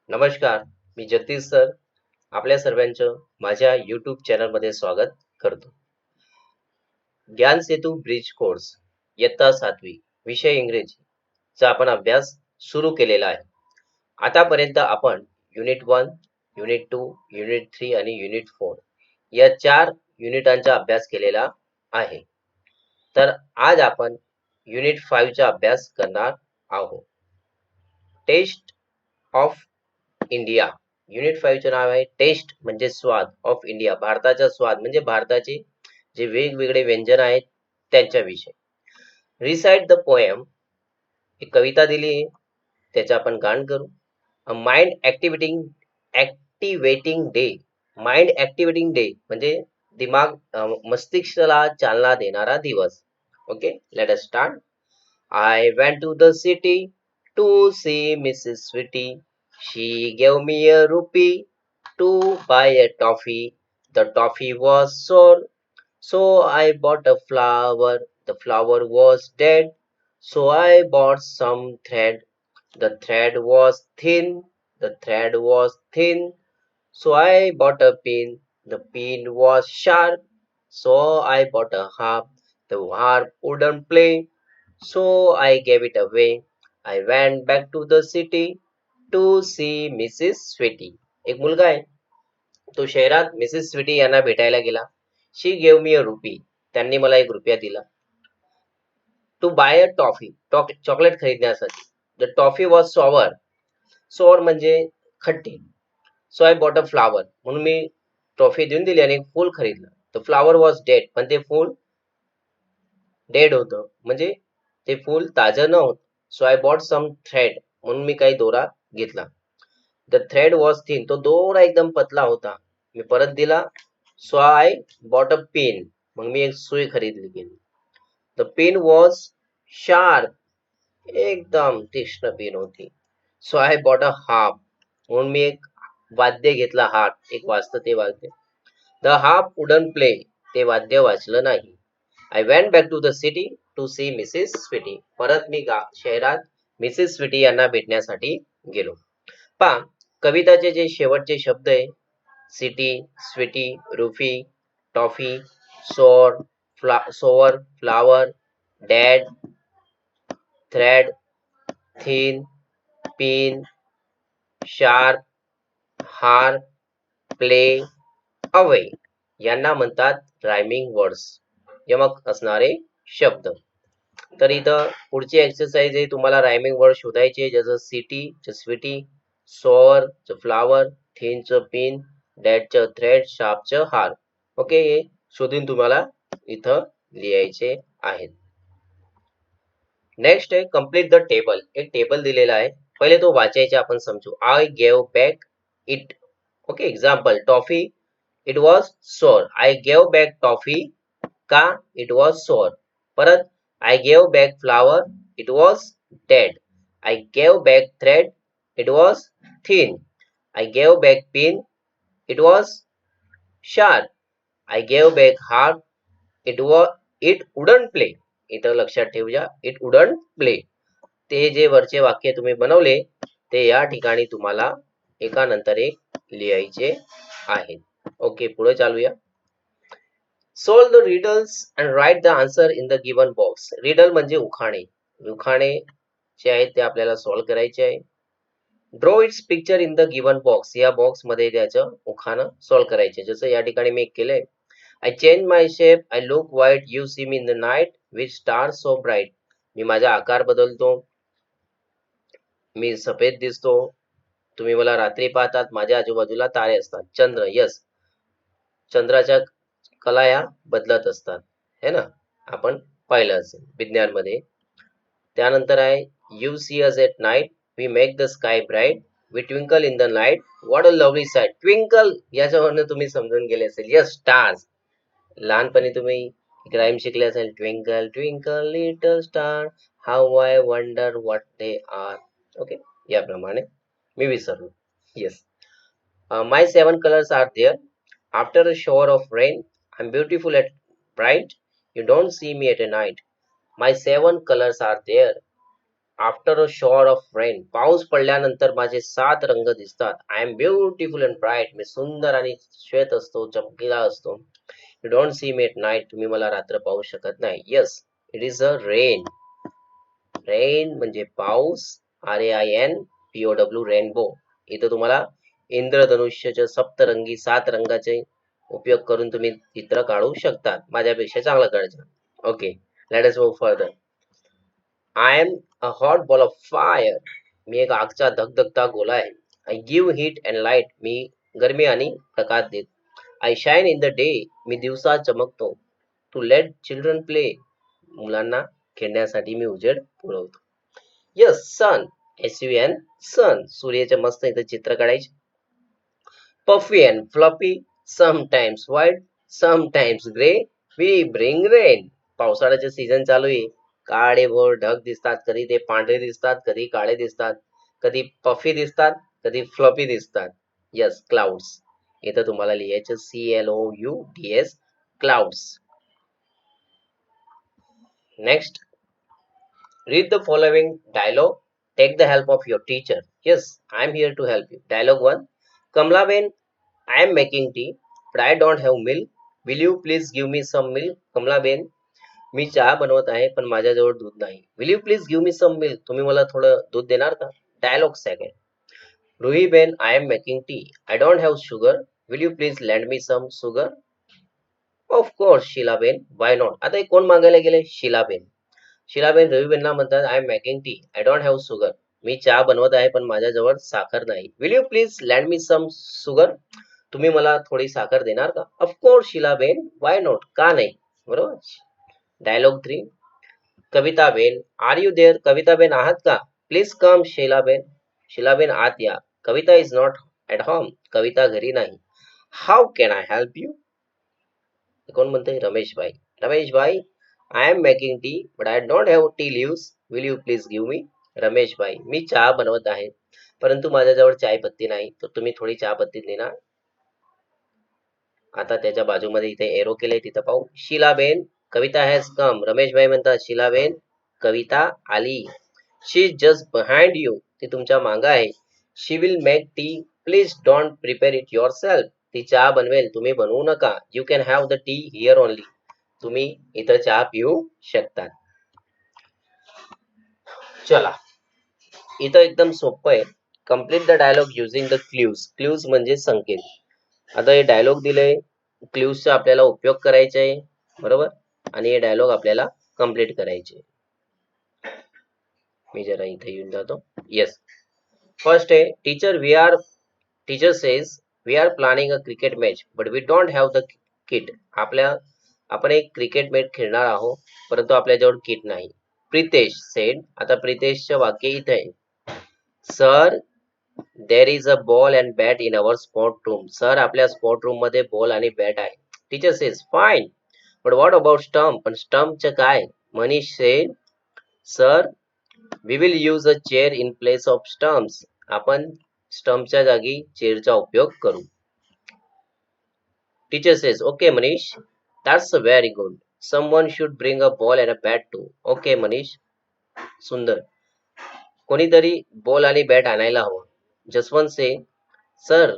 नमस्कार, मी जगदीश सर. आपल्या सर्वांचं माझ्या YouTube चॅनलमध्ये स्वागत करतो. ज्ञान सेतू ब्रिज कोर्स इयत्ता 7वी विषय इंग्रजी चा आपण अभ्यास सुरू केलेला आहे. आतापर्यंत आपण युनिट 1, युनिट 2, युनिट 3 आणि युनिट 4 या 4 युनिटांचा अभ्यास केलेला आहे. तर आज आपण युनिट 5 चा अभ्यास करणार आहोत. Taste of India. युनिट 5 चे नाव आहे टेस्ट म्हणजे स्वाद ऑफ इंडिया, भारताचा स्वाद म्हणजे भारताचे जे वेगवेगळे व्यंजन आहेत त्यांच्याविषयी. रिसाइट द पोएम, एक कविता दिली आहे, त्याचं आपण गान करू. Mind activating day. Mind activating day म्हणजे दिमाग मस्तिष्काला चालना देणारा दिवस. Okay, let us start. I went to the city to see Mrs. Sweetie. She gave me a rupee to buy a toffee. The toffee was sour, so I bought a flower. The flower was dead, so I bought some thread. The thread was thin, the thread was thin, so I bought a pin. The pin was sharp, so I bought a harp. The harp wouldn't play, so I gave it away. I went back to the city to see Mrs. Sweetie. एक मुलगा आहे, तो शहरात Mrs Sweety यांना भेटायला गेला. She gave me a rupee. त्यांनी मला 1 रुपया दिला. To buy a toffee. Chocolate खरीदण्यासाठी. The toffee was sour. Sour म्हणजे खट्टी. So I bought a flower. म्हणून मी टॉफी देऊन दिली आणि एक फूल खरीदलं. The flower was dead. पण ते फूल डेड होतं, म्हणजे ते फूल ताजं न होतं. So I bought some thread. म्हणून मी काही दोरा घेतला. The thread was thin. तो दोरा एकदम पतला होता. मी परत दिला. So I bought a pen. मग मी एक सुई खरीदली गेली. The pen was sharp. एकदम तीक्ष्ण पेन होती. So I bought a harp. म्हणून मी एक वाद्य घेतला, हार्प. एक वाजतं ते वाद्य. The harp wouldn't play. ते वाद्य वाजलं नाही. I went back to the city to see Mrs Sweety. परत मी शहरात मिसेस स्वीटी यांना भेटण्यासाठी गेलो. पहा, कविताचे जे शेवटचे शब्द आहे, city, sweety, rupee, toffee, sour, flower, dead, thread, thin, pin, sharp, harp, play, away यांना म्हणतात रायमिंग वर्ड्स, यमक असणारे शब्द. तर इथं पुढची एक्सरसाइज आहे, तुम्हाला रायमिंग वर्ड शोधायचे, जसं सिटी स्वीटी, सॉवर फ्लावर, थिनचं पिन, डॅडचं थ्रेड, शार्पचं हार. ओके, हे शोधून तुम्हाला इथं लिहायचे आहेत. नेक्स्ट आहे कम्प्लीट द टेबल. एक टेबल दिलेला आहे, पहिले तो वाचायचे आपण समजू. I gave back it. Okay, example, toffee, it was सोर. आय गेव बॅक टॉफी का इट वॉज सोर. परत, I gave back flower, it was dead. I gave back thread, it was thin. I gave back pin, it was sharp. I gave back harp, it wouldn't play. इथं लक्षात ठेवूया, it wouldn't play. ते जे वरचे वाक्य तुम्ही बनवले ते या ठिकाणी तुम्हाला एकानंतर एक लिहायचे आहेत. ओके, पुढे चालूया. Solve the riddles and write the answer in the given box. Riddle म्हणजे उखाणे. उखाणे जे आहेत ते आपल्याला सॉल्व करायचे आहे. Draw it's picture in the given box. या बॉक्स मध्ये त्याचं उखाणं सॉल्व करायचे. जसं या ठिकाणी मी केलंय. I change my shape, I look white, you see me in the night with stars so bright. मी माझा आकार बदलतो, मी सफेद दिसतो, तुम्ही मला रात्री पाहतात, माझ्या आजूबाजूला तारे असतात. चंद्र, यस, चंद्राच्या कला या बदलत असतात, है ना, आपण पाहिलं असेल विज्ञानमध्ये. त्यानंतर आहे you see us at night, we make the sky bright, we twinkle in the night, what a lovely sight. Twinkle याच्यावरनं तुम्ही समजून गेले असेल. Yes, stars. लहानपणी तुम्ही एक राईम शिकले असेल, twinkle twinkle little star, how I wonder what they are. Okay, याप्रमाणे मी विसरलो. Yes, my 7 colours are there. After a shower of rain, I am beautiful at bright, you don't see me at a night. My 7 colours are there. After a shower of rain, पाऊस पडल्यानंतर माझे 7 रंग दिसतात. I am beautiful and bright, मी सुंदर आणि श्वेत असतो, चमकीला असतो. You don't see me at night, तुम्ही मला रात्र पाहू शकत नाही. Yes, it is a rain. Rain म्हणजे पाऊस. RAINPOW, rainbow. इथं तुम्हाला इंद्रधनुष्याचे सप्तरंगी 7 रंगाचे उपयोग करून तुम्ही चित्र काढू शकता. माझ्यापेक्षा चांगलं काढायचं. Okay, let us move further. I am a hot ball of fire, मी एक आगचा धगधगता गोला आहे. I give heat and light, मी गरमी आणि प्रकाश देत. I shine in the day, मी दिवसा चमकतो. टू लेट चिल्ड्रन प्ले, मुलांना खेळण्यासाठी मी उजेड पुरवतो. यस, सन, SUN, सन, सूर्याचे मस्त इथं चित्र काढायचे. Puffy and fluffy, sometimes white, sometimes gray, we bring rain. पावसाळ्याचे सीझन चालू आहे. काळे भोर ढग दिसतात, कधी ते पांढरे दिसतात, कधी काळे दिसतात, कधी पफी दिसतात, कधी फ्लफी दिसतात. Yes, clouds. इथं तुम्हाला लिहायचं CLOUDS, clouds. Next, read the following dialogue. Take the help of your teacher. Yes, I am here to help you. Dialogue 1. Kamlaben, I am making tea, but I don't have milk. Will you please give me some milk? Kamlaben, मी चहा बनवत आहे पण माझ्याजवळ दूध नाही. Will you please give me some milk? तुम्ही मला थोडं दूध देणार का? Dialogue 2. Ruhiben, I am making tea. I don't have sugar. Will you please lend me some sugar? Of course, शीलाबेन. Why not? आता हे कोण मागायला गेले? शीलाबेन. शीलाबेन रवीबेनला म्हणतात, I am making tea, I don't have sugar. मी चहा बनवत आहे पण माझ्याजवळ साखर नाही. Will you please lend me some sugar? तुम्ही मला थोडी साखर देणार का? Of course Shilaben, why not? का नाही? बरोबर. Dialogue 3. Kavitaben, are you there? Kavitaben आहात का? Please come Shilaben. शीलाबेन आत या. Kavita is not at home. Kavita घरी नाही. How can I help you? कोण म्हणतंय? Rameshbhai. Rameshbhai, I am making tea but I don't have tea leaves. Will you please give me? Rameshbhai, मी चहा बनवत आहे परंतु माझ्याजवळ चायपत्ती नाही, तर तुम्ही थोडी चहापत्ती देणार? आता त्याच्या बाजूमध्ये इथे एरो केले, तिथं पाहू. शीलाबेन, कविता हॅज कम. रमेशभाई म्हणतात, शीलाबेन, कविता आली. She is just behind you. ती तुमच्या मागं आहे. She will make tea. Please don't prepare it yourself. ती चहा बनवेल, तुम्ही बनवू नका. You can have the tea here only. तुम्ही इथं चहा पिऊ शकता. चला, इथं एकदम सोपं आहे. Complete the dialogue using the clues. Clues म्हणजे संकेत. आता हे डायलॉग दिले, क्ल्यूजचा आपल्याला उपयोग करायचा आहे, बरोबर. आणि हे डायलॉग आपल्याला कम्प्लीट करायचे. मी जरा इथे येऊन जातो. येस, फर्स्ट आहे teacher, teacher says we are planning a cricket match but we don't have the kit. आपण एक क्रिकेट मॅच खेळणार आहोत परंतु आपल्याजवळ किट नाही. प्रितेश सेड, आता प्रितेशचं वाक्य इथे आहे. Sir, there is a ball and bat in our sport room. Sir, आपल्या स्पोर्ट रूम मध्ये बॉल आणि बॅट आहे. Teacher says fine, but what about stump? पण स्टंपचं काय? Manish said, sir, we will use a chair in place of stumps. आपण स्टंपच्या जागी चेअरचा उपयोग करू. Teacher says okay Manish, that's very good. Someone should bring a ball and a bat too. Okay Manish. सुंदर. कोणीतरी बॉल आणि बॅट आणायला हवं. Jaswant says, sir,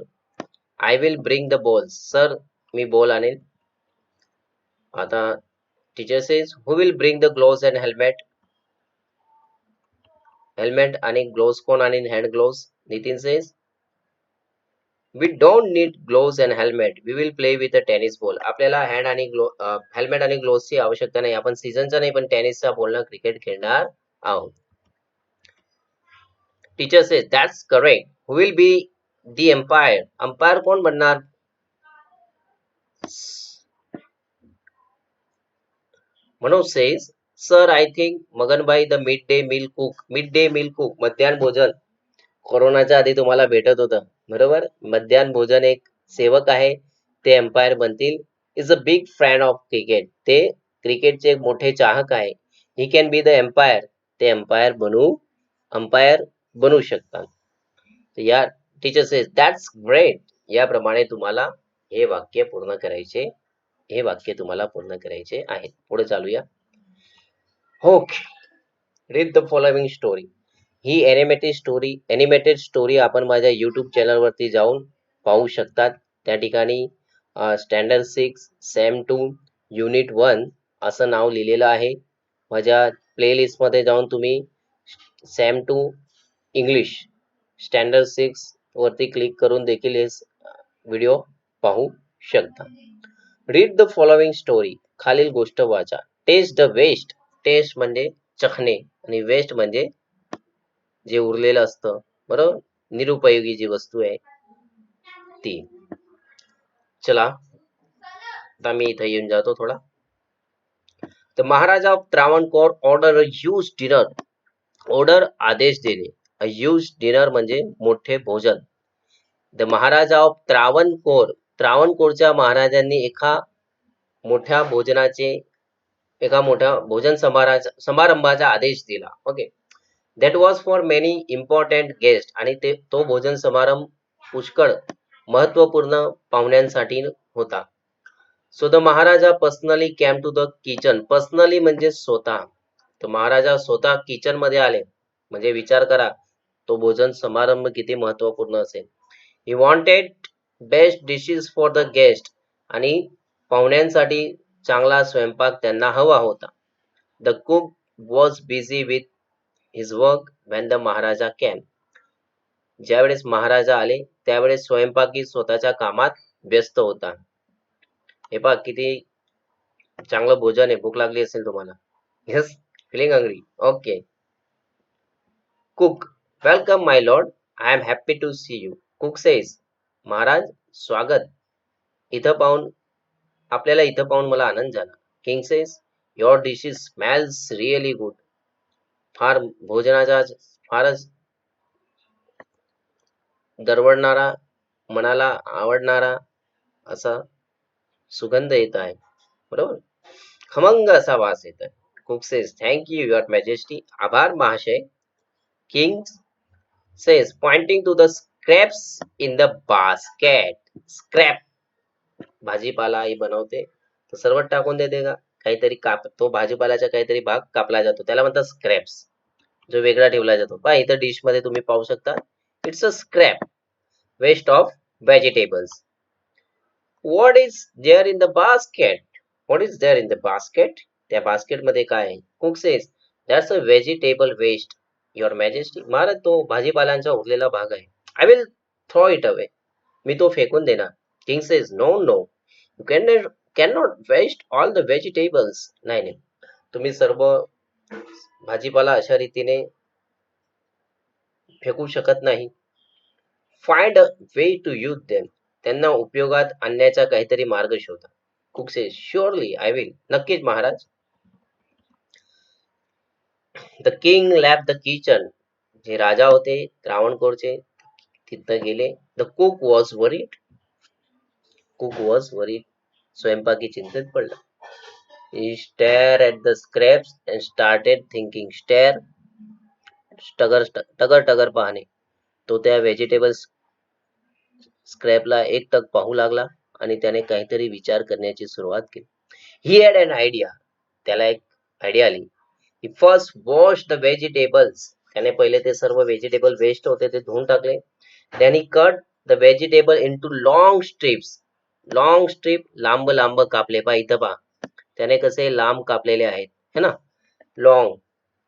I will bring the ball. Sir, मी बॉल आणेल. आता teacher says who will bring the gloves and helmet? Helmet आणि gloves कोण आणेल? Hand gloves. Nitin says we don't need gloves and helmet, we will play with a tennis ball. आपल्याला hand आणि helmet आणि ग्लोव्सची आवश्यकता नाही, आपण सीझनचा नाही पण टेनिसचा बॉलनं क्रिकेट खेळणार आहोत. Teacher says that's correct. Who will be the umpire? Umpire कोण बनणार? Manoj says sir, I think Maganbai the mid day meal cook. Mid day meal cook, मध्यान्ह भोजन, कोरोनाच्या आधी तुम्हाला भेटत होतं, बरोबर. मध्यान्ह भोजन एक सेवक आहे, ते एम्पायर बनतील. Is a big fan of cricket, ते क्रिकेटचे एक मोठे चाहक आहे. He can be the umpire, ते अंपायर बनू शकतात. या टीचर सेज दॅट्स ग्रेट. याप्रमाणे तुम्हाला हे वाक्य पूर्ण करायचे, हे वाक्य तुम्हाला पूर्ण करायचे आहे. पुढे चालूया. Okay, read the following story. ही एनिमेटेड स्टोरी आपण माझ्या युट्यूब चॅनलवरती जाऊन पाहू शकतात. त्या ठिकाणी स्टँडर्ड 6 सेम 2 युनिट 1 असं नाव लिहिलेलं आहे. माझ्या प्लेलिस्टमध्ये जाऊन तुम्ही सेम 2 इंग्लिश स्टँडर्ड 6 वरती क्लिक करून देखील हे व्हिडिओ पाहू शकता. Read the following story. खालील गोष्ट वाचा. Taste the waste. टेस्ट म्हणजे चखणे आणि वेस्ट म्हणजे जे उरलेलं असतं, बरोबर, निरुपयोगी जी वस्तू आहे ती. चला आता मी इथे येऊन जातो थोडा. तर Maharaja of Travancore order a huge dinner. Order आदेश देणे. अ ह्यूज डिनर म्हणजे मोठे भोजन. The Maharaja of Travancore. त्रावणकोरच्या महाराजांनी मोठ्या भोजनाचे एका मोठ्या भोजन समारंभाचा आदेश दिला. Okay. That was for many important guest. आणि तो भोजन समारंभ पुष्कळ महत्वपूर्ण पाहुण्यांसाठी होता. So the Maharaja personally came to the kitchen. Personally म्हणजे स्वतः. तर महाराजा स्वतः किचन मध्ये आले. म्हणजे विचार करा तो भोजन समारंभ किती महत्वपूर्ण असेल. He wanted best dishes for the guest. आणि पाहुण्यांसाठी चांगला स्वयंपाक त्यांना हवा होता. The cook was busy with his work when the Maharaja cam. ज्यावेळेस महाराजा आले त्यावेळेस स्वयंपाकी स्वतःच्या कामात व्यस्त होता. हे पहा किती चांगलं भोजन आहे. भूक लागली असेल तुम्हाला. Yes, feeling hungry. Okay. Cook. Welcome my lord. I am happy to see you. Cook says. महाराज स्वागत. आपल्याला इथं पाहून मला आनंद झाला. King says. Your dishes smells really good. भोजनाचा फारच दरवळणारा, मनाला आवडणारा असा सुगंध येत आहे. बरोबर, खमंग असा वास येत आहे. Cook says. Thank you your majesty. आभार महाशय. King says pointing to the scraps in the basket. Scrap भाजीपाला ही बनवते तर सर्व टाकून देते का? काहीतरी तो भाजीपाल्याचा काहीतरी भाग कापला जातो त्याला म्हणतात स्क्रॅप्स, जो वेगळा ठेवला जातो. पहा इथं डिश मध्ये तुम्ही पाहू शकता. It's a scrap, waste of vegetables. What is there in the basket. What is there in the basket. त्या बास्केट मध्ये काय आहे? Cook says that's a vegetable waste your majesty. महाराज तो भाजीपाल्यांचा उरलेला भाग आहे. I will throw it away. मी तो फेकून देणार. King says no no you cannot waste all the vegetables. नाही नाही, तुम्ही सर्व भाजीपाला अशा रीतीने फेकू शकत नाही. Find a way to use them. त्यांना उपयोगात आणण्याचा काहीतरी मार्ग शोधा. Cook says surely I will. नक्कीच महाराज. The king left the kitchen. जे राजा होते त्रावणकोरचे तिथं गेले. The cook was worried. स्वयंपाकी चिंतेत पडला. He stared at the scraps and started thinking. Turgor पाहणे. तो त्या व्हेजिटेबल्स स्क्रॅपला एकटक पाहू लागला आणि त्याने काहीतरी विचार करण्याची सुरुवात केली. He had N idea. त्याला एक आयडिया आली. ही फर्स्ट वॉश द व्हेजिटेबल्स. त्याने पहिले ते सर्व व्हेजिटेबल वेस्ट होते ते धुवून टाकले. Then he cut the vegetable into long strips. Long strip लांब लांब कापले. पहा इथं पहा त्याने कसे लांब कापलेले आहेत है ना. लॉंग,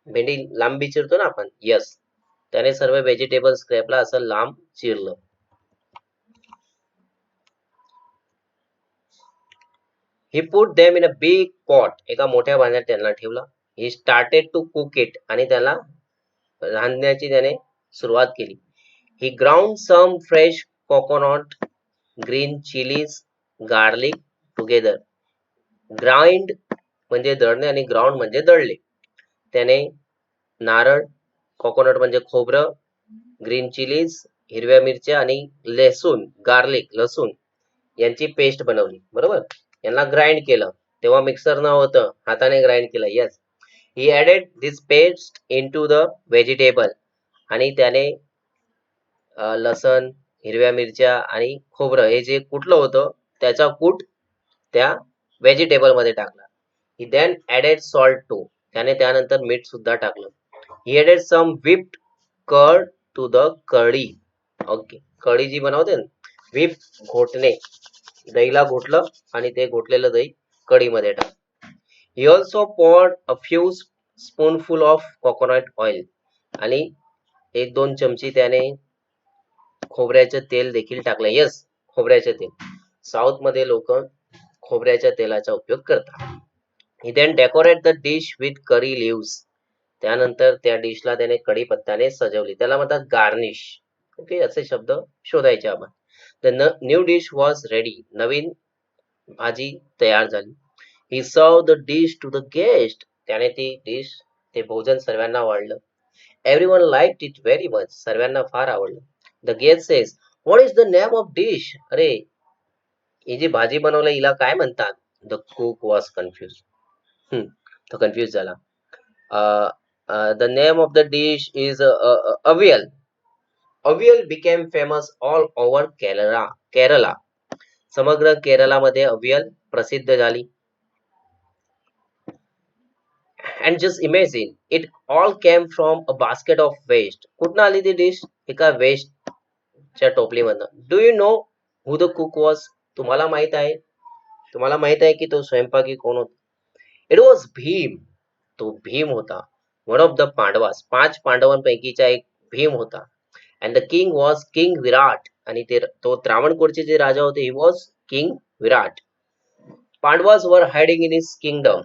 भेंडी लांबी चिरतो ना आपण. यस, त्याने सर्व व्हेजिटेबल स्क्रॅपला असं लांब चिरलं. He put them in a big pot. एका मोठ्या भांड्यात त्यांना ठेवला. He started to cook it. आणि त्याला रांधण्याची त्याने सुरुवात केली. He ground some fresh coconut, green chillies, garlic together. Grind म्हणजे दळणे आणि ग्राउंड म्हणजे दळले. त्याने नारळ, कोकोनट म्हणजे खोबरं, ग्रीन चिलीज हिरव्या मिरच्या आणि लसूण, गार्लिक लसूण यांची पेस्ट बनवली. बरोबर, यांना ग्राइंड केलं. तेव्हा मिक्सर नव्हतं, हाताने ग्राइंड केलं. Yes. He added this paste into the vegetable. आणि त्याने लसण, हिरव्या मिरच्या आणि खोबरं हे जे कुटलं होतं त्याचा कूट त्या व्हेजिटेबल मध्ये टाकला. ही देन ऍडेड सॉल्ट टू. त्याने त्यानंतर मीठ सुद्धा टाकलं. He added some whipped curd to the kadhi. ओके, कढी जी बनवते ना, whip घोटणे, दहीला घोटलं आणि ते घोटलेलं दही कढीमध्ये टाक. He also poured a few spoonful of coconut oil आणि एक दोन चमची त्याने खोबऱ्याचे तेल देखील टाकलं. येस, खोबऱ्याचे तेल. साऊथ मध्ये लोक खोबऱ्याच्या तेलाचा उपयोग करतात. He then decorate the dish with curry leaves. त्यानंतर त्या डिशला त्याने कढीपत्त्याने सजवली. त्याला म्हणतात गार्निश. ओके, असे शब्द शोधायचे आपण. The new dish was ready. नवीन भाजी तयार झाली. He served the dish to the guest. त्याने ती डिश, ते भोजन सर्वांना वाढलं. Everyone liked it very much. सर्वांना फार आवडलं. The guest says, "What is the name of dish?" अरे, ही जी भाजी बनवली हिला काय म्हणतात? The cook was confused. तो कन्फ्युज झाला. The name of the dish is avial. Avial became famous all over Kerala. Kerala. समग्र केरलामध्ये अवियल प्रसिद्ध झाली. And just imagine, it all came from a basket of waste. कुठनं आली ती डिश? एका वेस्टच्या टोपलीमधनं. Do you know who the cook was? तुम्हाला माहित आहे? तुम्हाला माहित आहे की तो स्वयंपाकी कोण होता? It was Bhim. तो भीम होता. One of the पांडवास, 5 पांडवांपैकीचा एक भीम होता. And the king was King विराट. आणि तो त्रावणकोरचे जे राजा होते, he was King विराट. पांडवास वर हायडिंग इन हिज किंगडम.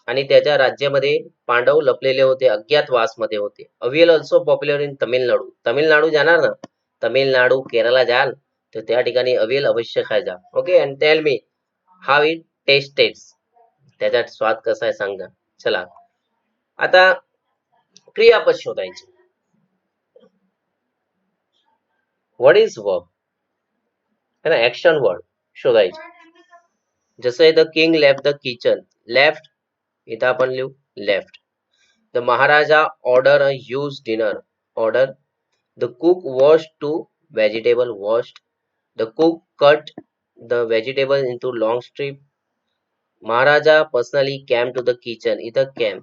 आणि त्याच्या राज्यामध्ये पांडव लपलेले होते, अज्ञातवासमध्ये होते. Avial also popular in Tamil Nadu. Tamil Nadu जाणार ना, तमिळनाडू केरला जाल तर त्या ठिकाणी अवियल अवश्य खायचा. Okay, and tell me how it tasted. त्याचा स्वाद कसा आहे सांगा. चला, आता क्रियापद शोधायचे. व्हॉट इज वर्ब, है ना, ऍक्शन वर्ड शोधायचे. जसं आहे, the king left the kitchen. Left इथं आपण लिहू left. The Maharaja order a huge dinner. Order. The cook wash to vegetable. Washed. The cook cut the vegetable into long strip. Maharaja personally came to the kitchen. इथं came.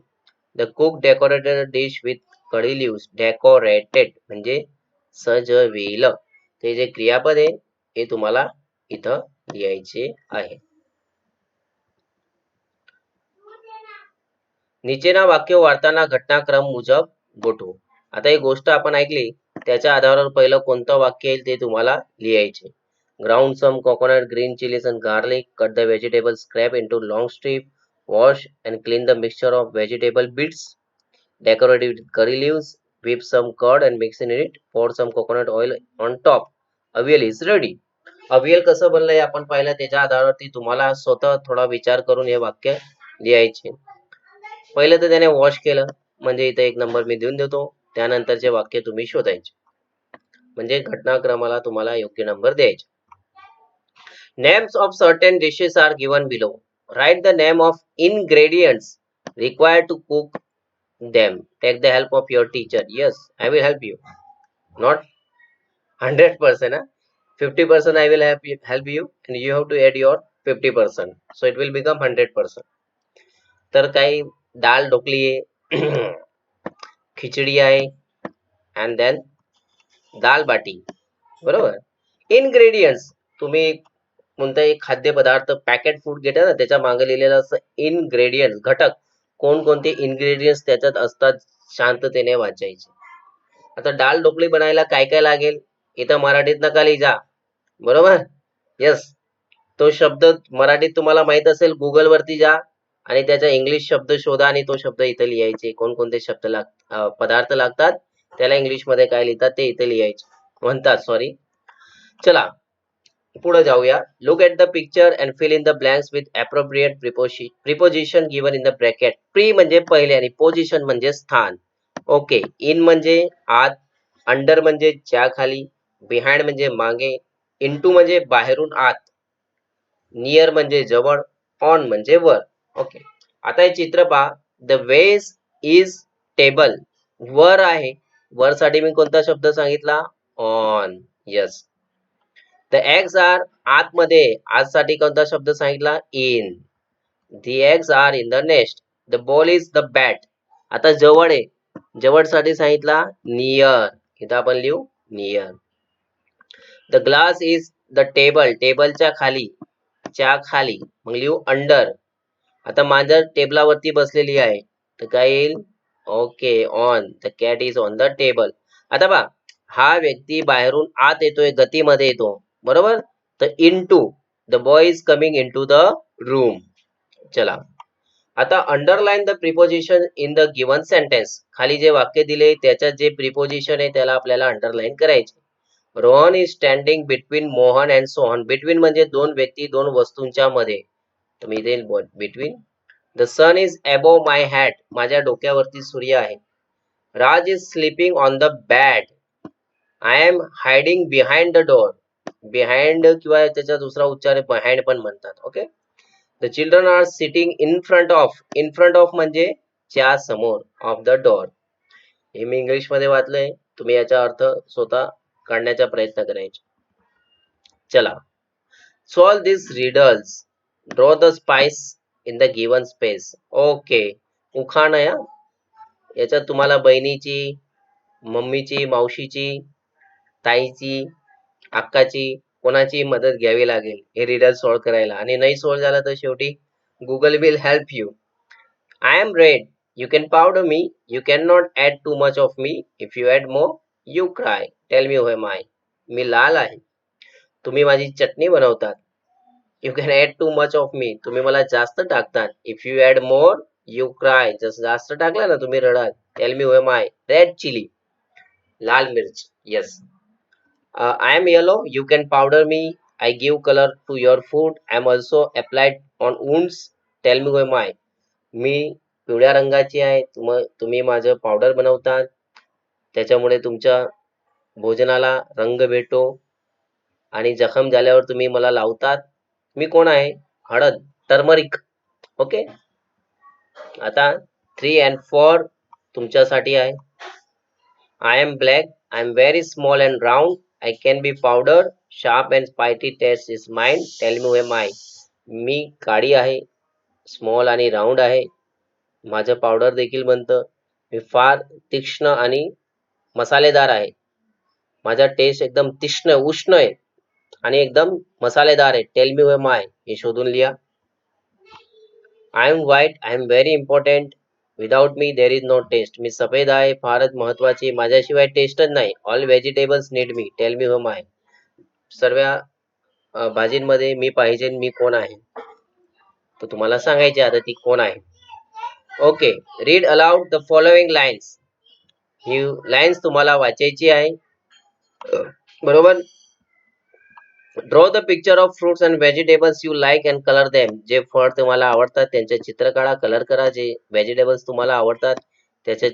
The cook decorated a dish with kadhi leaves. Decorated म्हणजे सजविलं. ते जे क्रियापद आहे हे तुम्हाला इथं लिहायचे आहे. નીચેના વાક્યો વાર્તાના ઘટનાક્રમ મુજબ ગોઠવો. आता एक गोष्ट आपण ऐकली, त्याच्या आधारावर पहिलं कोणतं वाक्य येईल ते तुम्हाला लिहायचे. Ground some coconut, green chillies and garlic. Cut the vegetable scrap into long strip. Wash and clean the mixture of vegetable bits. Decorate with curry leaves. whip some curd and mix in it. pour some coconut oil on top. Avial is ready. Avial कसं बनलंय आपण पाहिलं, त्याच्या आधारावरती तुम्हाला स्वतः थोडा विचार करून हे वाक्य लिहायचे. पहिलं तर त्याने वॉश केलं, म्हणजे इथे एक नंबर मी देऊन देतो. त्यानंतरचे वाक्य तुम्ही शोधायचे, म्हणजे घटनाक्रमाला तुम्हाला योग्य नंबर द्यायचे. Names of certain dishes are given below. Write the name of ingredients required to cook them. Take the help of your teacher. Yes, I will help you. Not 100%. 50% I will help you and you have to add your 50%. So it will become 100%. तर काही डाळ ढोकली आहे, खिचडी आहे, and then दाल बाटी. बरोबर. Ingredients, तुम्ही कोणताही खाद्यपदार्थ packet food घेता ना, त्याच्या मागे लिहिलेलं असतं इनग्रेडियंट्स, घटक, कोणकोणते इनग्रेडियंट्स त्याच्यात असतात, शांततेने वाचायचे. आता डाळ ढोकळी बनायला काय काय लागेल, इथं मराठीत नका लिहा. बरोबर. यस, तो शब्द मराठीत तुम्हाला माहित असेल, गुगल वरती जा आणि त्याचा इंग्लिश शब्द शोधा आणि तो शब्द इथे लिहायचे. कोणकोणते शब्द पदार्थ लागतात, त्याला इंग्लिश मध्ये काय लिहितात ते इथे लिहायचे म्हणतात. सॉरी. चला पुढे जाऊया. Look at the picture and fill in the blanks with appropriate preposition given in the bracket. Pre म्हणजे पहिले आणि पोझिशन म्हणजे स्थान. ओके. इन म्हणजे आत, अंडर म्हणजे च्या खाली, बिहाइंड म्हणजे मागे, इनटू म्हणजे बाहेरून आत, नियर म्हणजे जवळ, ऑन म्हणजे वर. ओके. आता हे चित्र पहा. The vase is table. वर आहे, वर साठी मी कोणता शब्द सांगितला, on. Yes. The eggs are आतमध्ये, आतसाठी कोणता शब्द सांगितला, in. The eggs are in the nest. The ball is the bat. आता जवळ आहे, जवळसाठी सांगितला नियर, इथं आपण लिहू near. The glass is the table, टेबलच्या खाली, च्या खाली, मग लिहू अंडर. आता मांजर टेबलावरती बसलेली आहे, तर काय येईल? Okay, on. The cat is on the table. आता पहा, हा व्यक्ती बाहेरून आत येतोय, गतीमध्ये येतो, बरोबर. तर into, the boy is coming into the room. चला, आता underline the preposition in the given sentence. खाली जे वाक्य दिले त्याच्यात जे प्रिपोजिशन आहे त्याला आपल्याला अंडरलाईन करायचे. Rohan is standing between Mohan and Sohan. Between म्हणजे दोन व्यक्ती, दोन वस्तूंच्या मध्ये. तुम्ही इथे between. The sun is above my hat. माझ्या डोक्यावरती सूर्य आहे. Raj is sleeping on the bed. I am hiding behind the door. Behind किंवा त्याचा दुसरा उच्चार बिहाइंड पण म्हणतात. Okay. The children are sitting in front of. In front of म्हणजे च्या समोर, ऑफ द डोअर. हे मी इंग्लिश मध्ये वाचलंय, तुम्ही याचा अर्थ स्वतः काढण्याचा प्रयत्न करायचा. चला, solve this riddles. Draw the spice in the given space. Okay, उखाण या. याच्यात तुम्हाला बहिणीची, मम्मीची, मावशीची, ताईची, अक्काची, कोणाची मदत घ्यावी लागेल हे रिडल सॉल्व करायला. आणि नाही सॉल्व झाला तर शेवटी Google will help you. I am red, you can powder me, you can not add too much of me, if you add more you cry, tell me why my. मी लाल आहे, तुम्ही माझी चटणी बनवतात. You can add too much of me, तुम्ही मला जास्त टाकतात. If you add more you cry, जसं जास्त टाकला ना तुम्ही रडाल. Tell me why my. Red chilli, लाल मिर्च. Yes. I am yellow, you can powder me, I give color to your food, I am also applied on wounds, tell me why my. मी पिवळ्या रंगाची आहे, तुम्ही माझं पावडर बनवतात, त्याच्यामुळे तुमच्या भोजनाला रंग भेटो, आणि जखम झाल्यावर तुम्ही मला लावतात. मी कोण आहे? हळद, टर्मरिक. ओके. आता 3 and 4 तुमच्यासाठी आहे. I am black, I am very small and round, I can be powdered, sharp and spicy taste is mine, tell me who am I. मी काळी आहे, स्मॉल आणि राऊंड आहे, माझं पावडर देखील बनतं. मी फार तीक्ष्ण आणि मसालेदार आहे, माझा टेस्ट एकदम तीक्ष्ण उष्ण आहे आणि एकदम मसालेदार आहे. टेल मी एम आय, हे शोधून लिहा. I am white, I am very important, without me there is no taste. मी सफेद आहे, फारच महत्वाची, माझ्याशिवाय टेस्टच नाही. All vegetables need me, tell me am I. सर्व भाजींमध्ये मी पाहिजे, मी कोण आहे? तर तुम्हाला सांगायचे आता ती कोण आहे. Okay, read aloud the following lines. He lines तुम्हाला वाचायची आहे, बरोबर. Draw the picture of fruits and vegetables you like and colour them. जे फळ तुम्हाला आवडतात त्यांचे चित्र काढा, कलर करा. जे व्हेजिटेबल्स तुम्हाला आवडतात त्याचे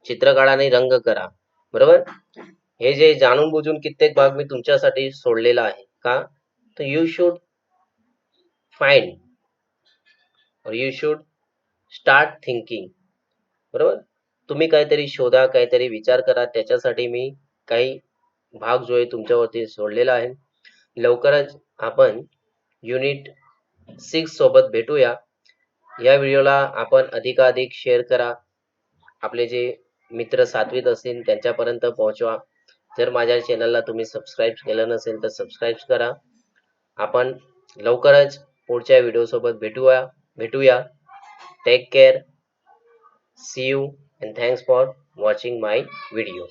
चित्र काढा आणि रंग करा, बरोबर. हे जे जाणून बुजून कित्येक भाग मी तुमच्यासाठी सोडलेला आहे का, तर यू शुड फाइंड और यू शुड स्टार्ट थिंकिंग, बरोबर. तुम्ही काहीतरी शोधा, काहीतरी विचार करा, त्याच्यासाठी मी काही भाग जो आहे तुमच्यावरती सोडलेला आहे. लवकरच आपण युनिट 6 सोबत भेटूया. या व्हिडिओला आपण अधिकाधिक शेअर करा, आपले जे मित्र 7वीत असतील त्यांच्यापर्यंत पोहोचवा. जर माझ्या चॅनलला तुम्ही सबस्क्राईब केलं नसेल तर सबस्क्राईब करा. आपण लवकरच पुढच्या व्हिडिओ सोबत भेटूया. Take care, see you, and thanks for watching my video.